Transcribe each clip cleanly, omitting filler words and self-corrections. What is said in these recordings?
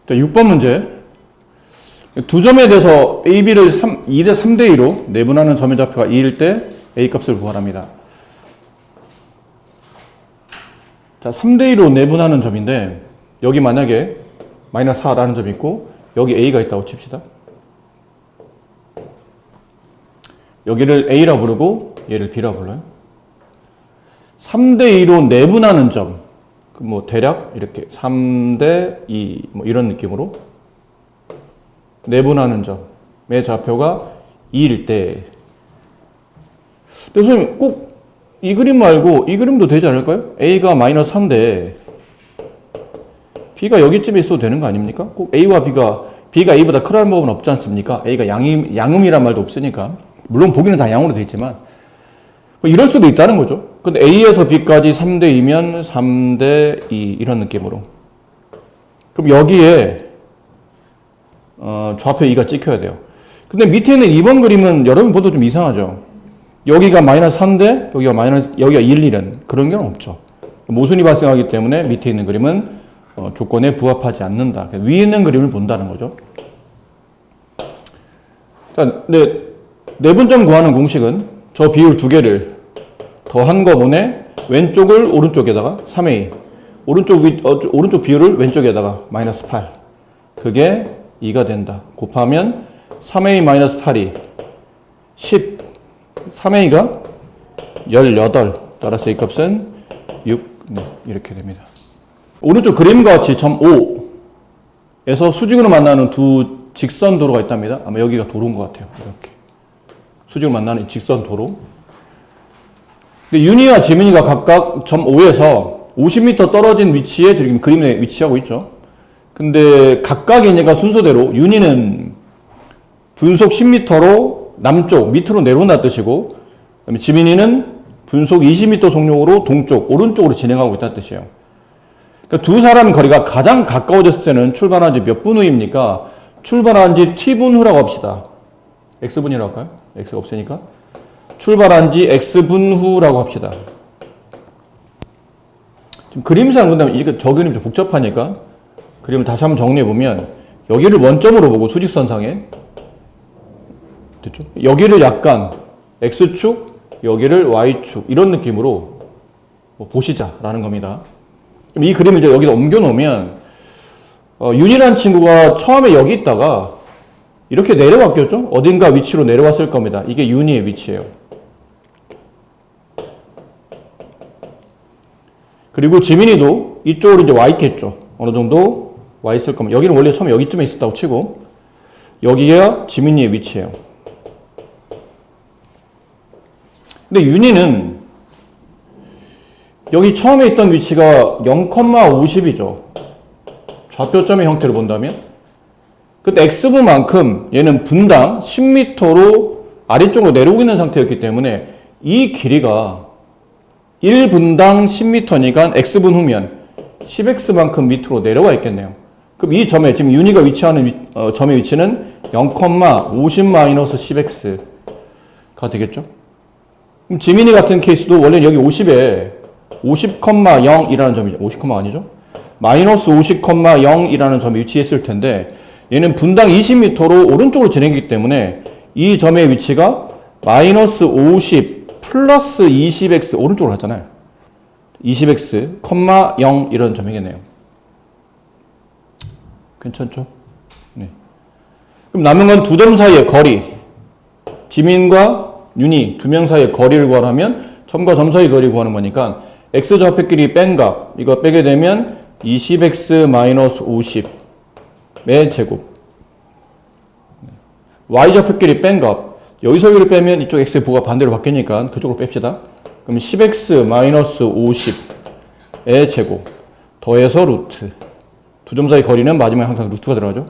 자, 6번 문제. 두 점에 대해서 A, B를 2대 3대 2로 내분하는 점의 좌표가 2일 때 A 값을 구하랍니다. 자, 3대 2로 내분하는 점인데 여기 만약에 마이너스 4라는 점이 있고 여기 A가 있다고 칩시다. 여기를 A라 부르고 얘를 B라 불러요. 3대 2로 내분하는 점, 뭐 대략 이렇게 3대 2 뭐 이런 느낌으로 내분하는 점의 좌표가 2일 때. 근데 선생님 꼭 이 그림 말고 이 그림도 되지 않을까요? A가 마이너스 3인데 B가 여기쯤에 있어도 되는 거 아닙니까? 꼭 A와 B가 A보다 크라는 법은 없지 않습니까? A가 양음이란 말도 없으니까. 물론 보기는 다 양으로 돼 있지만 뭐 이럴 수도 있다는 거죠. 근데 A에서 B까지 3대 2면 3대 2 이런 느낌으로. 그럼 여기에 좌표 2가 찍혀야 돼요. 근데 밑에 있는 2번 그림은 여러분 보도 좀 이상하죠. 여기가 마이너스 3대 여기가 1, 1은 그런 경우는 없죠. 모순이 발생하기 때문에 밑에 있는 그림은 조건에 부합하지 않는다. 위에 있는 그림을 본다는 거죠. 자, 내분점 구하는 공식은 저 비율 두 개를 더한 거분에 왼쪽을 오른쪽에다가 3A, 오른쪽 비율을 왼쪽에다가 마이너스 8. 그게 2가 된다. 곱하면 3A 마이너스 8이 10, 3A가 18. 따라서 이 값은 6. 네, 이렇게 됩니다. 오른쪽 그림과 같이 점 5에서 수직으로 만나는 두 직선 도로가 있답니다. 아마 여기가 도로인 것 같아요. 이렇게. 수직으로 만나는 직선 도로. 근데 윤희와 지민이가 각각 점 5에서 50m 떨어진 위치에 지금 그림에 위치하고 있죠. 근데 각각의 얘가 순서대로 윤희는 분속 10m로 남쪽, 밑으로 내려온다는 뜻이고, 그다음에 지민이는 분속 20m 속력으로 동쪽, 오른쪽으로 진행하고 있다는 뜻이에요. 그러니까 두 사람 거리가 가장 가까워졌을 때는 출발한 지 몇 분 후입니까? 출발한 지 t분 후라고 합시다. x분이라고 할까요? x가 없으니까. 출발한 지 x분 후라고 합시다. 지금 그림상 근데 저 그림이 좀 복잡하니까 그림을 다시 한번 정리해보면 여기를 원점으로 보고 수직선상에 됐죠? 여기를 약간 x축, 여기를 y축 이런 느낌으로 보시자라는 겁니다. 이 그림을 이제 여기다 옮겨 놓으면 윤이라는 친구가 처음에 여기 있다가 이렇게 내려왔겠죠? 어딘가 위치로 내려왔을 겁니다. 이게 윤이의 위치예요. 그리고 지민이도 이쪽으로 이제 와 있겠죠. 어느 정도 와 있을 겁니다. 여기는 원래 처음에 여기쯤에 있었다고 치고 여기가 지민이의 위치예요. 근데 윤희는 여기 처음에 있던 위치가 0,50이죠. 좌표점의 형태로 본다면. 근데 x분만큼 얘는 분당 10m로 아래쪽으로 내려오고 있는 상태였기 때문에 이 길이가 1분당 10m니까 x분 후면 10x만큼 밑으로 내려와 있겠네요. 그럼 이 점에 지금 윤희가 위치하는 점의 위치는 0,50-10x가 되겠죠. 그럼 지민이 같은 케이스도 원래 여기 50에 50,0이라는 점이죠. 50, 아니죠? 마이너스 50,0이라는 점에 위치했을 텐데 얘는 분당 20m로 오른쪽으로 진행했기 때문에 이 점의 위치가 마이너스 50 플러스 20x 오른쪽으로 갔잖아요. 20x, 0 이런 점이겠네요. 괜찮죠? 네. 그럼 남은 건 두 점 사이의 거리. 지민과 윤희 두 명 사이의 거리를 구하려면 점과 점 사이 거리 구하는 거니까 x 좌표끼리 뺀 값 이거 빼게 되면 20x-50의 제곱. y 좌표끼리 뺀 값 여기서 여기를 빼면 이쪽 x의 부가 반대로 바뀌니까 그쪽으로 뺍시다. 그럼 10x-50의 제곱 더해서 루트. 두 점 사이 거리는 마지막에 항상 루트가 들어가죠.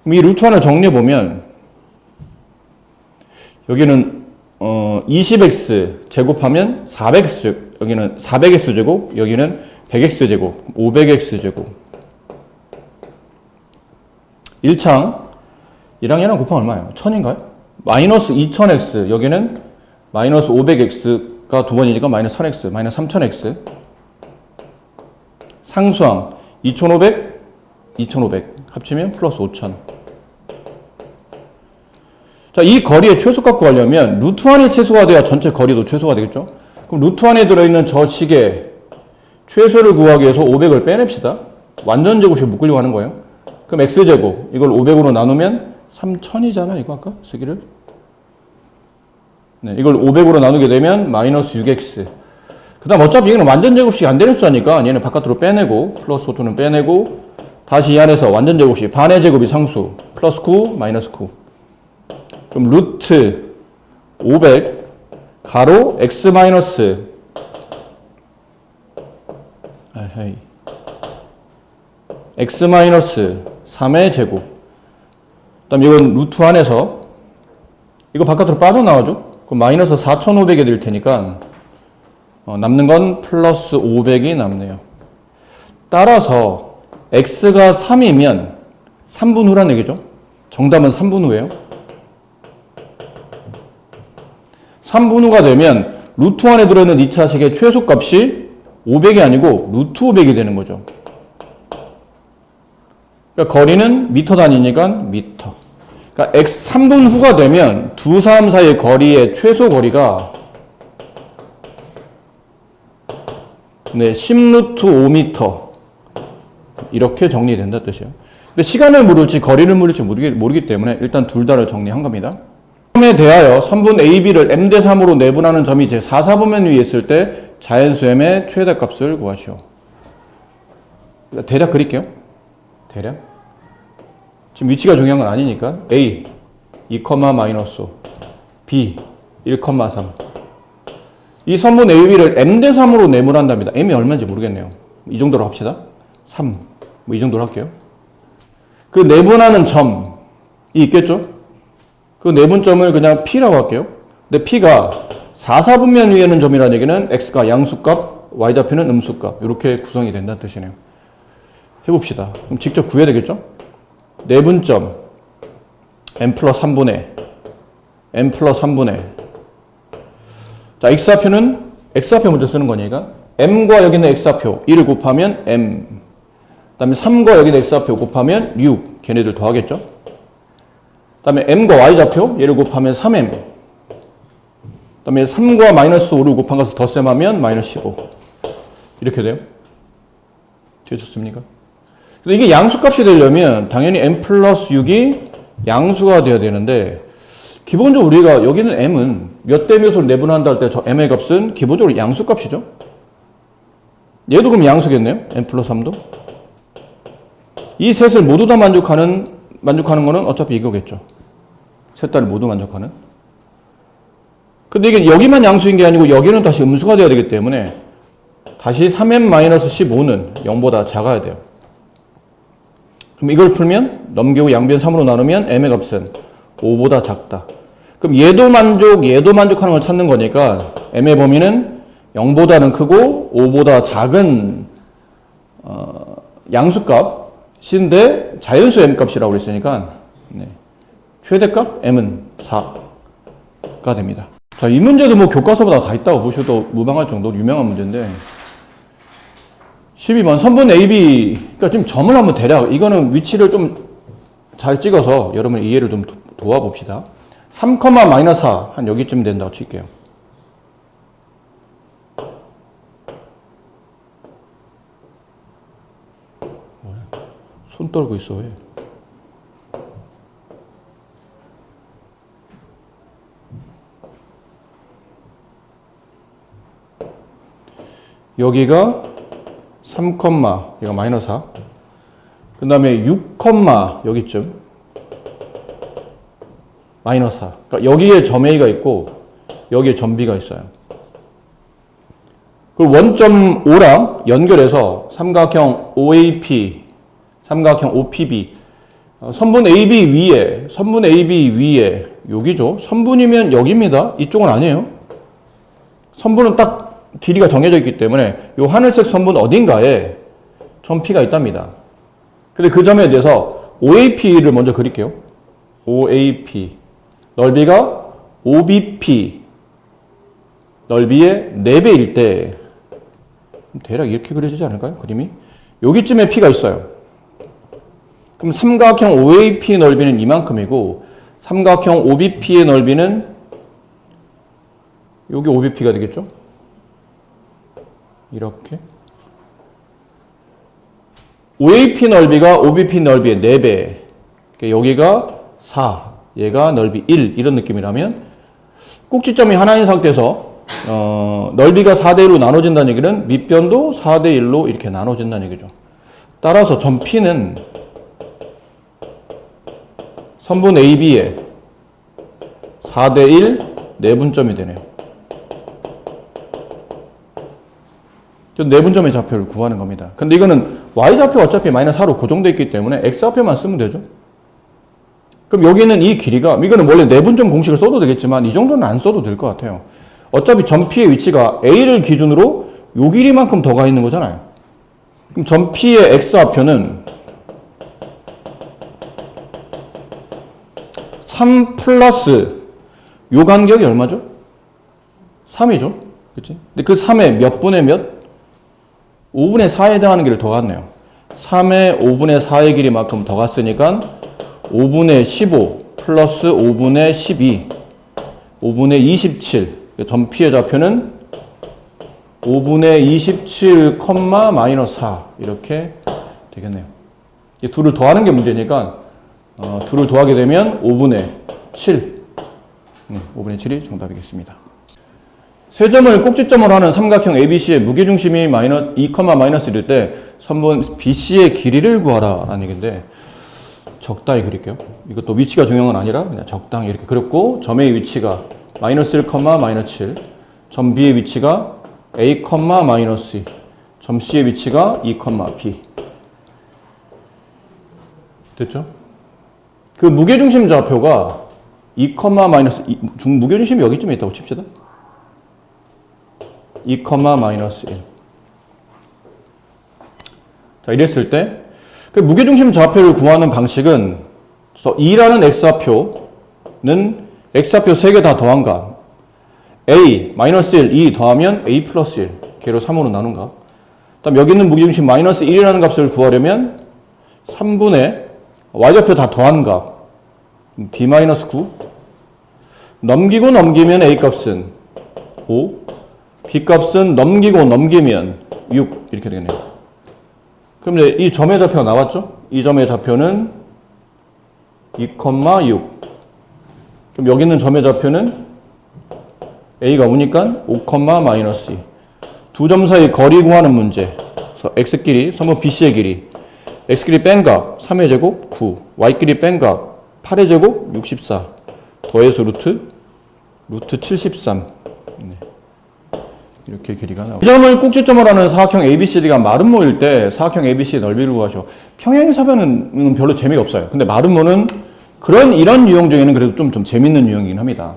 그럼 이 루트 하나 정리해보면 여기는 20x 제곱하면 400x, 여기는 400x 제곱, 여기는 100x 제곱, 500x 제곱. 1창, 1랑 얘랑 곱하면 얼마예요? 1000인가요? 마이너스 2000x, 여기는 마이너스 500x가 두 번이니까 마이너스 1000x, 마이너스 3000x. 상수항, 2500 2500 합치면 플러스 5000. 자, 이 거리의 최소값 구하려면 루트 1이 최소가 돼야 전체 거리도 최소가 되겠죠? 그럼 루트 1에 들어있는 저 식의 최소를 구하기 위해서 500을 빼냅시다. 완전 제곱식 묶으려고 하는 거예요. 그럼 x제곱, 이걸 500으로 나누면 3000이잖아, 이거 아까 쓰기를. 네, 이걸 500으로 나누게 되면 마이너스 6x. 그 다음 어차피 이거는 완전 제곱식이 안 되는 숫자니까 얘는 바깥으로 빼내고, 플러스 5는 빼내고, 다시 이 안에서 완전 제곱식, 반의 제곱이 상수, 플러스 9, 마이너스 9. 그럼 루트 500 가로 x 마이너스 x 마이너스 3의 제곱. 그다음 이건 루트 안에서 이거 바깥으로 빠져나와죠. 그럼 마이너스 4500이 될 테니까 남는 건 플러스 500이 남네요. 따라서 x가 3이면 3분 후란 얘기죠. 정답은 3분 후예요. 3분 후가 되면 루트 안에 들어있는 2차식의 최소값이 500이 아니고 루트 500이 되는 거죠. 그러니까 거리는 미터 단위니까 미터. 그러니까 x 3분 후가 되면 두 사람 사이의 거리의 최소 거리가 10루트 5미터 이렇게 정리된다 뜻이에요. 근데 시간을 물을지 거리를 물을지 모르기 때문에 일단 둘 다를 정리한 겁니다. 에 대하여 선분 AB를 m대 3으로 내분하는 점이 제 4사분면 위에 있을 때 자연수 m의 최대값을 구하시오. 대략 그릴게요. 대략. 지금 위치가 중요한 건 아니니까 A 2, 마이너스 5 B 1,3 이 선분 AB를 m대 3으로 내분한답니다. m이 얼마인지 모르겠네요. 이 정도로 합시다. 3 뭐 이 정도로 할게요. 그 내분하는 점이 있겠죠? 그 내분점을 그냥 P라고 할게요. 근데 P가 4사분면 위에 있는 점이라는 얘기는 X가 양수값, Y좌표는 음수값 이렇게 구성이 된다는 뜻이네요. 해봅시다. 그럼 직접 구해야 되겠죠? 내분점 M 플러스 3분의 M 플러스 3분의 자, X좌표는 X좌표 먼저 쓰는 거니까 M과 여기 있는 X좌표 1을 곱하면 M 그 다음에 3과 여기 있는 X좌표 곱하면 6 걔네들 더하겠죠? 그 다음에 m과 y좌표 얘를 곱하면 3m 그 다음에 3과 마이너스 5를 곱한 것을 덧셈하면 마이너스 15 이렇게 돼요. 되셨습니까? 근데 이게 양수값이 되려면 당연히 m 플러스 6이 양수가 되어야 되는데 기본적으로 우리가 여기는 m은 몇 대 몇으로 내분한다 할 때 저 m의 값은 기본적으로 양수값이죠. 얘도 그럼 양수겠네요. m 플러스 3도. 이 셋을 모두 다 만족하는 거는 어차피 이거겠죠. 셋 다를 모두 만족하는. 근데 이게 여기만 양수인 게 아니고 여기는 다시 음수가 돼야 되기 때문에 다시 3m-15는 0보다 작아야 돼요. 그럼 이걸 풀면 넘기고 양변 3으로 나누면 m의 값은 5보다 작다. 그럼 얘도 만족하는 걸 찾는 거니까 m의 범위는 0보다는 크고 5보다 작은 양수값인데 자연수 m값이라고 그랬으니까 네. 최대값 m은 4가 됩니다. 자, 이 문제도 뭐 교과서보다 다 있다고 보셔도 무방할 정도로 유명한 문제인데 12번 선분 AB 그러니까 지금 점을 한번 대략 이거는 위치를 좀 잘 찍어서 여러분 이해를 좀 도와봅시다. 3, 마이너스 4 한 여기쯤 된다고 칠게요. 뭐야? 손 떨고 있어 왜? 여기가 3, 여기가 마이너스 4. 그 다음에 6, 여기쯤. 마이너스 4. 그러니까 여기에 점 A가 있고, 여기에 점 B가 있어요. 그리고 원점 O랑 연결해서 삼각형 OAP, 삼각형 OPB. 선분 AB 위에, 여기죠. 선분이면 여기입니다. 이쪽은 아니에요. 선분은 딱 길이가 정해져 있기 때문에 이 하늘색 선분 어딘가에 점 P가 있답니다. 근데 그 점에 대해서 OAP를 먼저 그릴게요. OAP. 넓이가 OBP. 넓이의 4배일 때 대략 이렇게 그려지지 않을까요? 그림이. 여기쯤에 P가 있어요. 그럼 삼각형 OAP 넓이는 이만큼이고 삼각형 OBP의 넓이는 여기 OBP가 되겠죠? 이렇게. OAP 넓이가 OBP 넓이의 4배. 여기가 4, 얘가 넓이 1 이런 느낌이라면 꼭지점이 하나인 상태에서 넓이가 4대1로 나눠진다는 얘기는 밑변도 4대1로 이렇게 나눠진다는 얘기죠. 따라서 점 P는 선분 AB의 4대1 내분점이 되네요. 내분점의 좌표를 구하는 겁니다. 근데 이거는 Y좌표 어차피 마이너스 4로 고정되어 있기 때문에 X좌표만 쓰면 되죠. 그럼 여기는 이 길이가, 이거는 원래 내분점 공식을 써도 되겠지만 이 정도는 안 써도 될 것 같아요. 어차피 점 P의 위치가 A를 기준으로 요 길이만큼 더 가 있는 거잖아요. 그럼 점 P의 X좌표는 3 플러스 요 간격이 얼마죠? 3이죠. 그치? 근데 그 3의 몇 분의 몇? 5분의 4에 해당하는 길을 더 갔네요. 3의 5분의 4의 길이만큼 더 갔으니까 5분의 15 플러스 5분의 12 5분의 27 점 P의 좌표는 5분의 27, 마이너스 4 이렇게 되겠네요. 이 둘을 더하는 게 문제니까 둘을 더하게 되면 5분의 7 5분의 7이 정답이겠습니다. 세 점을 꼭지점으로 하는 삼각형 ABC의 무게중심이 마이너스 2, 마이너스 1일 때 선분 BC의 길이를 구하라 라는 얘기인데 적당히 그릴게요. 이것도 위치가 중요한 건 아니라 그냥 적당히 이렇게 그렸고 점의 위치가 마이너스 1, 마이너스 7 점 B의 위치가 A, 마이너스 2 점 C의 위치가 2, B 됐죠? 그 무게중심 좌표가 2, 마이너스 2 무게중심이 여기쯤에 있다고 칩시다. 2, 마이너스 1 자, 이랬을 때 그 무게중심 좌표를 구하는 방식은 2라는 X좌표는 X좌표 3개 다 더한 값 A, 마이너스 1, 2 더하면 A 플러스 1 걔로 3으로 나눈 값 그다음 여기 있는 무게중심 마이너스 1이라는 값을 구하려면 3분의 Y좌표 다 더한 값 B 마이너스 9 넘기고 넘기면 A 값은 5 B 값은 넘기고 넘기면 6 이렇게 되겠네요. 그럼 이제 이 점의 좌표가 나왔죠? 이 점의 좌표는 2, 6 그럼 여기 있는 점의 좌표는 A가 오니까 5, 마이너스 2 두 점 사이 거리 구하는 문제 그래서 X끼리 선분 BC의 길이 X끼리 뺀 값 3의 제곱 9 Y끼리 뺀 값 8의 제곱 64 더해서 루트 73 이렇게 길이가 나오고 이 점을 꼭지점으로 하는 사각형 ABCD가 마름모일 때 사각형 ABC의 넓이를 구하죠. 평행사변은 별로 재미가 없어요. 근데 마름모는 이런 유형 중에는 그래도 좀 재밌는 유형이긴 합니다.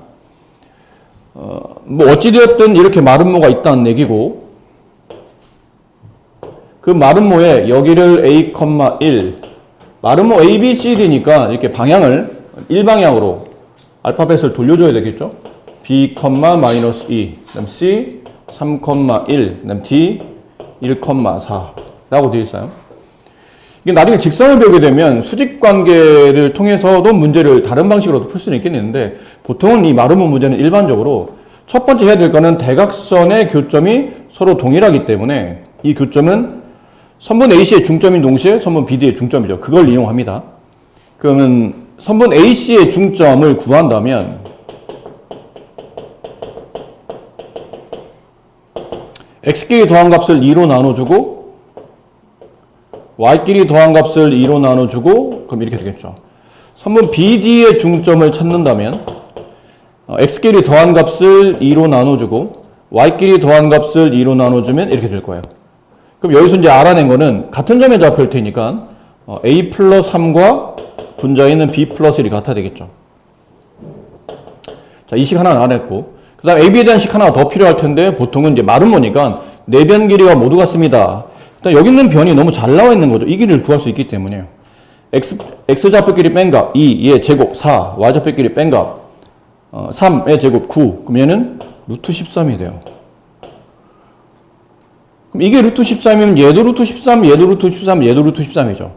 뭐 어찌되었든 이렇게 마름모가 있다는 얘기고 그 마름모에 여기를 A, 1 마름모 ABCD니까 이렇게 방향을 일방향으로 알파벳을 돌려줘야 되겠죠. B, 마이너스 2 그다음 C 3, 1 그다음 D 1, 4 라고 되어 있어요. 이게 나중에 직선을 배우게 되면 수직 관계를 통해서도 문제를 다른 방식으로도 풀 수는 있겠는데 보통은 이 마름모 문제는 일반적으로 첫 번째 해야 될 거는 대각선의 교점이 서로 동일하기 때문에 이 교점은 선분 AC의 중점인 동시에 선분 BD의 중점이죠. 그걸 이용합니다. 그러면 선분 AC의 중점을 구한다면 X끼리 더한 값을 2로 나눠주고 Y끼리 더한 값을 2로 나눠주고 그럼 이렇게 되겠죠. 선분 BD의 중점을 찾는다면 X끼리 더한 값을 2로 나눠주고 Y끼리 더한 값을 2로 나눠주면 이렇게 될 거예요. 그럼 여기서 이제 알아낸 거는 같은 점의 좌표일 테니까 A 플러스 3과 분자에 있는 B 플러스 1이 같아야 되겠죠. 자, 이 식 하나 알아냈고 그 다음 AB에 대한 식 하나가 더 필요할 텐데 보통은 이제 마름모니까 네 변 길이가 모두 같습니다. 일단 여기 있는 변이 너무 잘 나와 있는 거죠. 이 길이를 구할 수 있기 때문에요. X좌표끼리 뺀 값 2의 제곱 4 Y좌표끼리 뺀 값 3의 제곱 9 그럼 얘는 루트 13이 돼요. 그럼 이게 루트 13이면 얘도 루트 13, 얘도 루트 13, 얘도 루트 13이죠.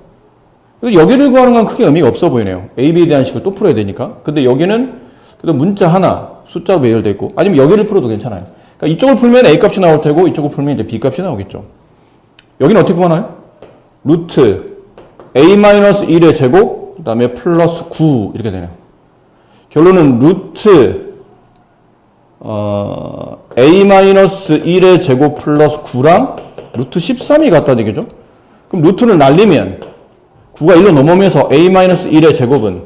여기를 구하는 건 크게 의미가 없어 보이네요. A, B에 대한 식을 또 풀어야 되니까. 근데 여기는 그래도 문자 하나, 숫자로 배열되어 있고, 아니면 여기를 풀어도 괜찮아요. 그러니까 이쪽을 풀면 A 값이 나올 테고, 이쪽을 풀면 이제 B 값이 나오겠죠. 여기는 어떻게 구하나요? 루트 A-1의 제곱, 그 다음에 플러스 9, 이렇게 되네요. 결론은 루트 A-1의 제곱 플러스 9랑 루트 13이 갖다 되겠죠? 그럼 루트를 날리면 9가 1로 넘어오면서 A-1의 제곱은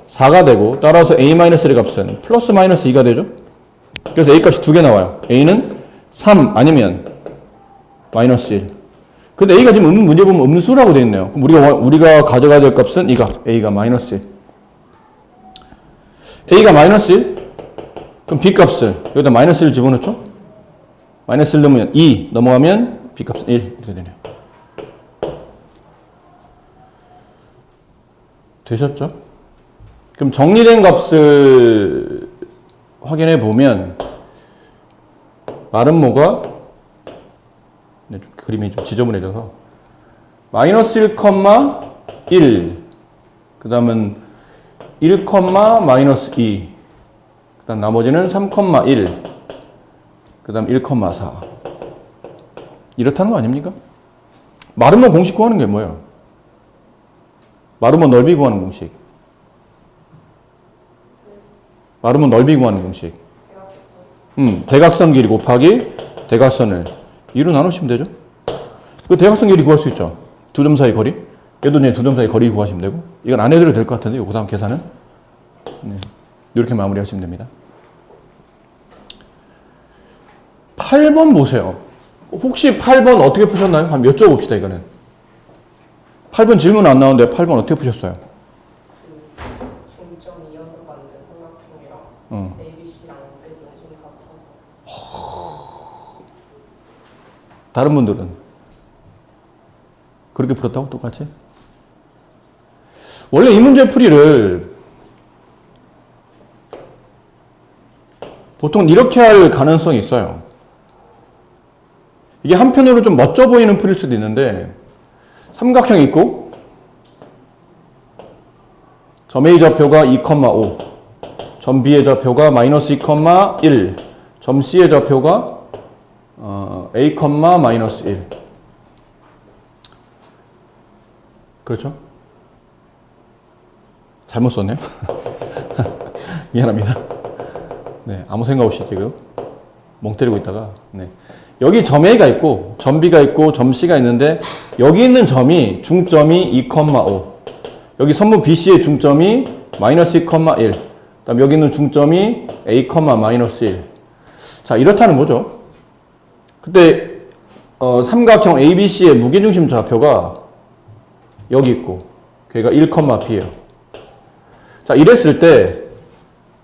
4가 되고, 따라서 A-1의 값은 플러스 마이너스 2가 되죠? 그래서 A 값이 두 개 나와요. A는 3 아니면 마이너스 1. 근데 A가 지금 문제 보면 음수라고 되어 있네요. 그럼 우리가 가져가야 될 값은 이가 A가 마이너스 1. A가 마이너스 1? 그럼 B 값을 여기다 마이너스 1 집어넣죠? 마이너스 1 넣으면 2 넘어가면 B 값은 1 이렇게 되네요. 되셨죠? 그럼 정리된 값을 확인해 보면 마름모가 그림이 좀 지저분해져서 마이너스 1,1 그 다음은 1, 마이너스 2 그 다음 나머지는 3,1 그 다음 1,4 이렇다는 거 아닙니까? 마름모 공식 구하는 게 뭐예요? 마름모 넓이 구하는 공식. 마름모 넓이 구하는 공식. 대각선 길이 곱하기 대각선을 2로 나누시면 되죠. 그 대각선 길이 구할 수 있죠. 두 점 사이 거리. 얘도 이제 두 점 사이 거리 구하시면 되고. 이건 안 해드려도 될 것 같은데, 그 다음 계산은. 네. 이렇게 마무리 하시면 됩니다. 8번 보세요. 혹시 8번 어떻게 푸셨나요? 한번 여쭤봅시다, 이거는. 8번 질문 안 나오는데 8번 어떻게 푸셨어요? 중점이 이어서 만든 삼각형이랑 ABC랑 대중심 같아서. 다른 분들은 그렇게 풀었다고 똑같이? 원래 이 문제 풀이를 보통 이렇게 할 가능성이 있어요. 이게 한편으로 좀 멋져 보이는 풀일 수도 있는데, 삼각형이 있고 점 A 좌표가 2,5, 점 B의 좌표가 마이너스 2,1, 점 C의 좌표가 A, 마이너스 1. 그렇죠? 잘못 썼네요. 미안합니다. 네, 아무 생각 없이 지금 멍 때리고 있다가, 네. 여기 점 A가 있고, 점 B가 있고, 점 C가 있는데, 여기 있는 점이, 중점이 2,5. 여기 선분 BC의 중점이 마이너스 2,1. 그다음 여기 있는 중점이 A, 마이너스 1. 자, 이렇다는 거죠. 그때, 삼각형 ABC의 무게중심 좌표가 여기 있고, 걔가 1,B예요. 자, 이랬을 때,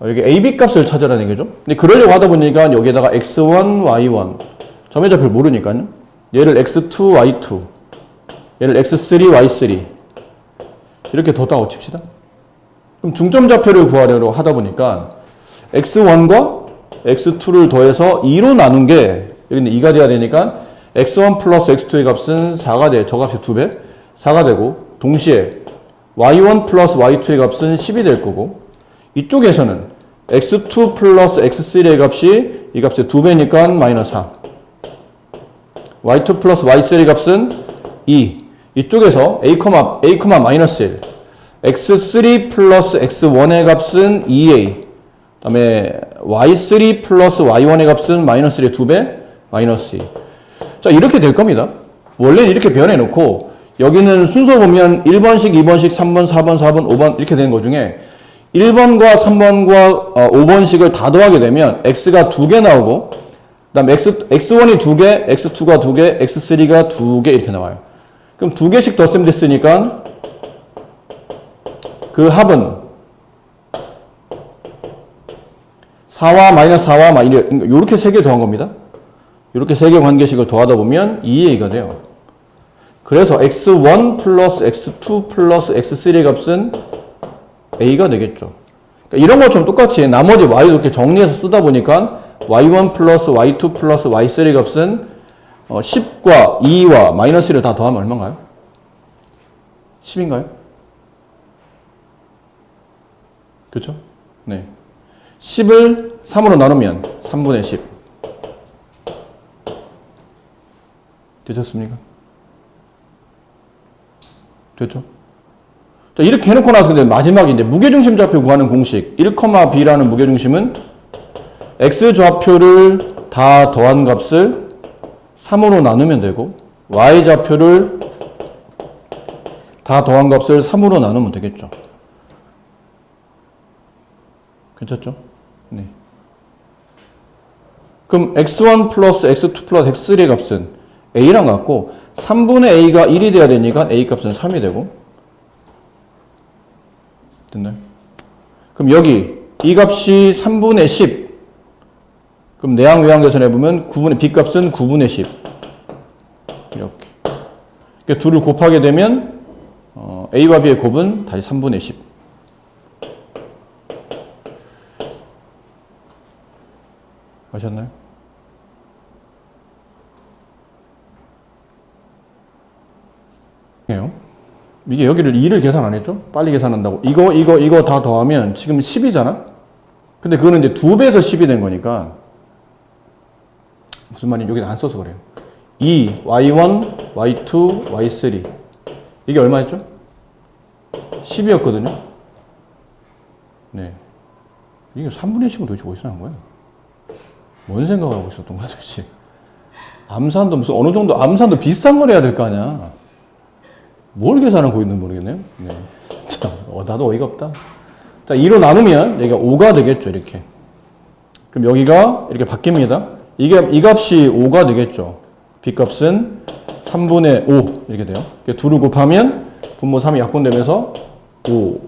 여기 AB 값을 찾으라는 거죠. 근데 그러려고 하다 보니까 여기에다가 X1, Y1. 점의 좌표를 모르니까요. 얘를 X2, Y2. 얘를 X3, Y3. 이렇게 뒀다고 칩시다. 그럼 중점 좌표를 구하려고 하다 보니까 X1과 X2를 더해서 2로 나눈 게 여기는 2가 돼야 되니까 X1 플러스 X2의 값은 4가 돼. 저 값이 2배. 4가 되고 동시에 Y1 플러스 Y2의 값은 10이 될 거고 이쪽에서는 X2 플러스 X3의 값이 이 값의 2배니까 마이너스 4. Y2 플러스 Y3의 값은 2. 이쪽에서 A, 마이너스 1. X3 플러스 X1의 값은 2A. 그 다음에 Y3 플러스 Y1의 값은 마이너스 1의 2배, 마이너스 2. 자, 이렇게 될 겁니다. 원래는 이렇게 변해놓고, 여기는 순서 보면 1번씩, 2번씩, 3번, 4번, 4번, 5번 이렇게 되는 것 중에 1번과 3번과 5번씩을 다 더하게 되면 X가 2개 나오고, 그 다음 X1이 2개, X2가 2개, X3가 2개 이렇게 나와요. 그럼 2개씩 더 쓰면 됐으니까 그 합은 4와 마이너스 4와 마이너스 이렇게 3개 더한 겁니다. 이렇게 3개 관계식을 더하다 보면 2A가 돼요. 그래서 X1 플러스 X2 플러스 X3의 값은 A가 되겠죠. 그러니까 이런 것처럼 똑같이 나머지 Y도 이렇게 정리해서 쓰다 보니까 Y1 플러스 Y2 플러스 Y3의 값은 10과 2와 마이너스 1을 다 더하면 얼마인가요? 10인가요? 그렇죠? 네. 10을 3으로 나누면 3분의 10. 되셨습니까? 됐죠? 자, 이렇게 해놓고 나서 근데 마지막에 이제 무게중심 좌표 구하는 공식 1,b라는 무게중심은 x 좌표를 다 더한 값을 3으로 나누면 되고 y 좌표를 다 더한 값을 3으로 나누면 되겠죠. 괜찮죠? 네. 그럼 x1 플러스 x2 플러스 x3의 값은 a랑 같고 3분의 a가 1이 돼야 되니까 a 값은 3이 되고 됐나요? 그럼 여기 이 값이 3분의 10 그럼 내항 외항 계산해 보면 b 값은 9분의 10 이렇게 그러니까 둘을 곱하게 되면 a와 b의 곱은 다시 3분의 10 아셨나요? 이게 여기를 2를 계산 안 했죠? 빨리 계산한다고. 이거 다 더하면 지금 10이잖아? 근데 그거는 이제 2배에서 10이 된 거니까. 무슨 말인지 여기는 안 써서 그래요. 2, y1, y2, y3. 이게 얼마였죠? 10이었거든요? 네. 이게 3분의 10은 도대체 어디서 나온 거야? 뭔 생각을 하고 있었던 거야, 도대체? 암산도 무슨 어느 정도, 암산도 비슷한 걸 해야 될 거 아니야? 뭘 계산하고 있는지 모르겠네요. 네. 참, 나도 어이가 없다. 자, 2로 나누면 여기가 5가 되겠죠, 이렇게. 그럼 여기가 이렇게 바뀝니다. 이 값이 5가 되겠죠. b 값은 3분의 5 이렇게 돼요. 2를 곱하면 분모 3이 약분되면서 5.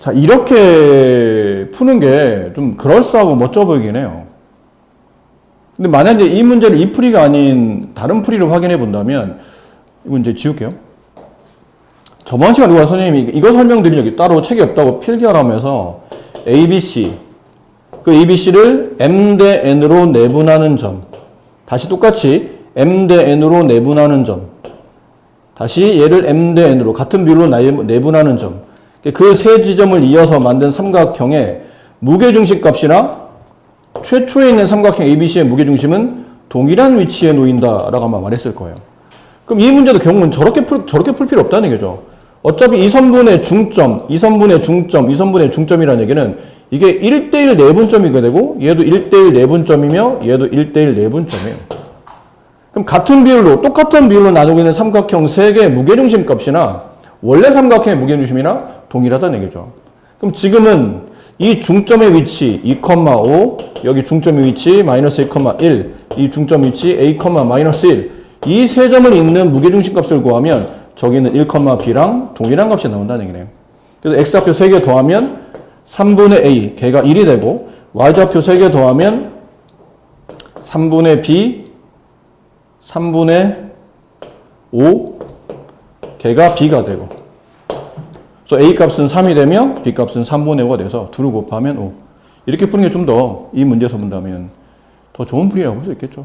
자, 이렇게 푸는 게 좀 그럴싸하고 멋져 보이긴 해요. 근데 만약에 이 문제를 이 풀이가 아닌 다른 풀이로 확인해 본다면 이건 이제 지울게요. 저번 시간에 누가 선생님이 이거 설명드리려고 따로 책이 없다고 필기하라면서 ABC 그 ABC를 M 대 N으로 내분하는 점 다시 똑같이 M 대 N으로 내분하는 점 다시 얘를 M 대 N으로 같은 비율로 내분하는 점 그 세 지점을 이어서 만든 삼각형의 무게중심 값이나 최초에 있는 삼각형 ABC의 무게중심은 동일한 위치에 놓인다라고 아마 말했을 거예요. 그럼 이 문제도 결국은 저렇게 풀 필요 없다는 얘기죠. 어차피 이 선분의 중점, 이 선분의 중점, 이 선분의 중점이라는 얘기는 이게 1대1 내분점이게 되고 얘도 1대1 내분점이며 얘도 1대1 내분점이에요. 그럼 같은 비율로 똑같은 비율로 나누고 있는 삼각형 3개의 무게중심 값이나 원래 삼각형의 무게중심이나 동일하다는 얘기죠. 그럼 지금은 이 중점의 위치 2,5 여기 중점의 위치 마이너스 2,1 이 중점 위치 a, 마이너스 1 이 세 점을 잇는 무게중심 값을 구하면 저기는 1,b랑 동일한 값이 나온다는 얘기네요. 그래서 x좌표 3개 더하면 3분의 a, 걔가 1이 되고 y좌표 3개 더하면 3분의 b, 3분의 5, 걔가 b가 되고 그래서 a 값은 3이 되며 b 값은 3분의 5가 돼서 2를 곱하면 5. 이렇게 푸는 게 좀 더 이 문제에서 본다면 더 좋은 풀이라고 볼 수 있겠죠.